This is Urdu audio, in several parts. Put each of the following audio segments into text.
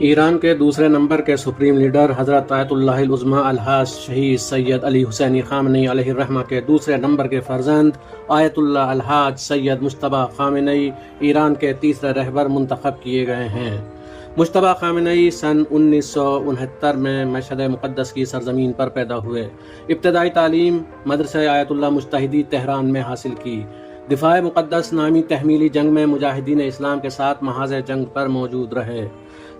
ایران کے دوسرے نمبر کے سپریم لیڈر حضرت آیت اللہ العظمی الحاج شہید سید علی حسینی خامنئی علیہ الرحمہ کے دوسرے نمبر کے فرزند آیت اللہ الحاج سید مجتبی خامنئی ایران کے تیسرے رہبر منتخب کیے گئے ہیں۔ مجتبی خامنئی سن 1969 میں مشہد مقدس کی سرزمین پر پیدا ہوئے۔ ابتدائی تعلیم مدرسہ آیت اللہ مجتہدی تہران میں حاصل کی۔ دفاع مقدس نامی تحمیلی جنگ میں مجاہدین اسلام کے ساتھ محاذ جنگ پر موجود رہے۔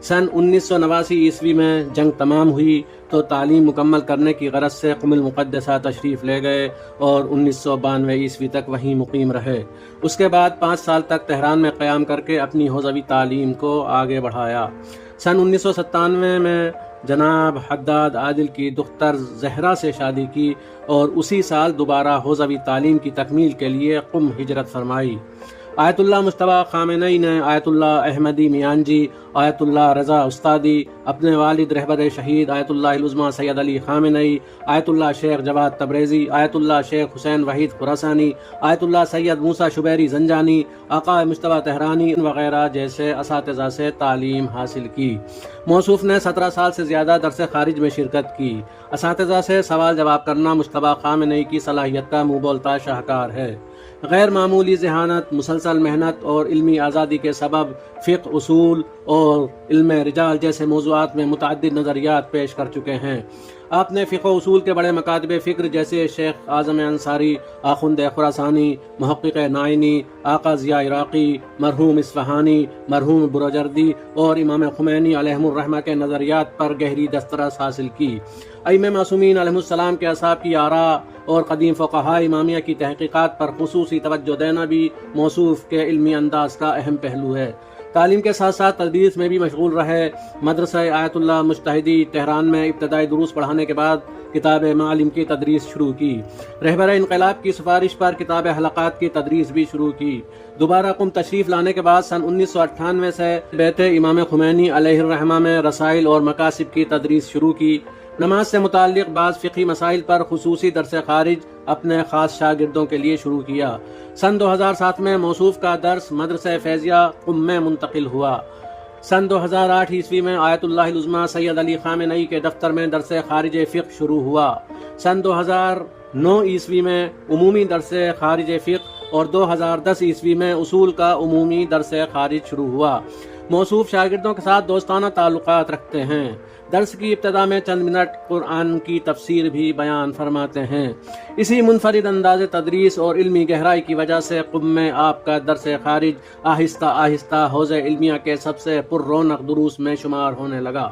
سن 1989 عیسوی میں جنگ تمام ہوئی تو تعلیم مکمل کرنے کی غرض سے قم المقدسہ تشریف لے گئے اور 1992 عیسوی تک وہیں مقیم رہے۔ اس کے بعد 5 سال تک تہران میں قیام کر کے اپنی حوزوی تعلیم کو آگے بڑھایا۔ سن 1997 میں جناب حداد عادل کی دختر زہرا سے شادی کی اور اسی سال دوبارہ حوزوی تعلیم کی تکمیل کے لیے قم ہجرت فرمائی۔ آیت اللہ مجتبی خامنئی نے آیت اللہ احمدی میانجی، آیت اللہ رضا استادی، اپنے والد رہبر شہید آیت اللہ العظمی سید علی خامنئی، آیت اللہ شیخ جواد تبریزی، آیت اللہ شیخ حسین وحید خراسانی، آیت اللہ سید موسیٰ شبیری زنجانی، آقا مجتبی تہرانی وغیرہ جیسے اساتذہ سے تعلیم حاصل کی۔ موصوف نے 17 سال سے زیادہ درس خارج میں شرکت کی۔ اساتذہ سے سوال جواب کرنا مجتبی خامنئی کی صلاحیت کا منہ بولتا شاہکار ہے۔ غیر معمولی ذہانت، مسلسل محنت اور علمی آزادی کے سبب فقہ، اصول اور علم رجال جیسے موضوعات میں متعدد نظریات پیش کر چکے ہیں۔ آپ نے فقہ و اصول کے بڑے مکاتب فکر جیسے شیخ اعظم انصاری، آخوند خراسانی، محقق نائینی، آقا ضیاء عراقی، مرحوم اصفہانی، مرحوم بروجردی اور امام خمینی علیہم الرحمہ کے نظریات پر گہری دسترس حاصل کی۔ ائمہ معصومین علیہم السلام کے اصحاب کی آراء اور قدیم فقہاء امامیہ کی تحقیقات پر خصوصی توجہ دینا بھی موصوف کے علمی انداز کا اہم پہلو ہے۔ تعلیم کے ساتھ ساتھ تدریس میں بھی مشغول رہے۔ مدرسہ آیت اللہ مجتہدی تہران میں ابتدائی دروس پڑھانے کے بعد کتاب معالم کی تدریس شروع کی۔ رہبر انقلاب کی سفارش پر کتاب حلقات کی تدریس بھی شروع کی۔ دوبارہ قم تشریف لانے کے بعد سن 1998 سے بیت امام خمینی علیہ الرحمہ میں رسائل اور مکاسب کی تدریس شروع کی۔ نماز سے متعلق بعض فقہی مسائل پر خصوصی درس خارج اپنے خاص شاگردوں کے لیے شروع کیا۔ سن 2007 میں موصوف کا درس مدرسہ فیضیہ قم میں منتقل ہوا۔ سن 2008 عیسوی میں آیت اللہ العظمی سید علی خامنئی کے دفتر میں درس خارج فقہ شروع ہوا۔ سن 2009 عیسوی میں عمومی درس خارج فقہ اور 2010 عیسوی میں اصول کا عمومی درس خارج شروع ہوا۔ موصوف شاگردوں کے ساتھ دوستانہ تعلقات رکھتے ہیں۔ درس کی ابتدا میں چند منٹ قرآن کی تفسیر بھی بیان فرماتے ہیں۔ اسی منفرد انداز تدریس اور علمی گہرائی کی وجہ سے قم میں آپ کا درس خارج آہستہ آہستہ حوزہ علمیہ کے سب سے پر رونق دروس میں شمار ہونے لگا،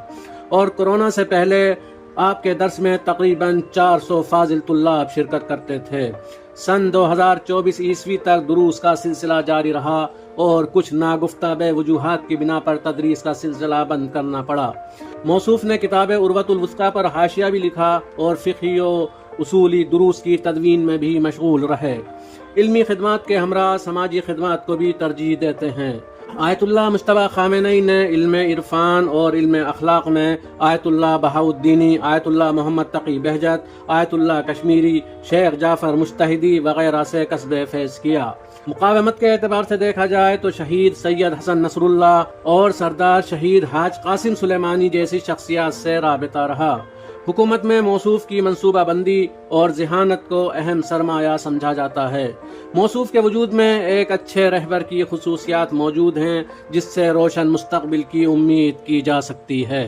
اور کورونا سے پہلے آپ کے درس میں تقریباً 400 فاضل طلاب شرکت کرتے تھے۔ سن 2024 عیسوی تک دروس کا سلسلہ جاری رہا اور کچھ ناگفتہ بے وجوہات کی بنا پر تدریس کا سلسلہ بند کرنا پڑا۔ موصوف نے کتاب عروۃ الوثقیٰ پر حاشیہ بھی لکھا اور فقہی و اصولی دروس کی تدوین میں بھی مشغول رہے۔ علمی خدمات کے ہمراہ سماجی خدمات کو بھی ترجیح دیتے ہیں۔ آیت اللہ مجتبی خامنئی نے علم عرفان اور علم اخلاق میں آیت اللہ بہاؤالدینی، آیت اللہ محمد تقی بہجت، آیت اللہ کشمیری، شیخ جعفر مجتہدی وغیرہ سے کسب فیض کیا۔ مقاومت کے اعتبار سے دیکھا جائے تو شہید سید حسن نصر اللہ اور سردار شہید حاج قاسم سلیمانی جیسی شخصیات سے رابطہ رہا۔ حکومت میں موصوف کی منصوبہ بندی اور ذہانت کو اہم سرمایہ سمجھا جاتا ہے۔ موصوف کے وجود میں ایک اچھے رہبر کی خصوصیات موجود ہیں جس سے روشن مستقبل کی امید کی جا سکتی ہے۔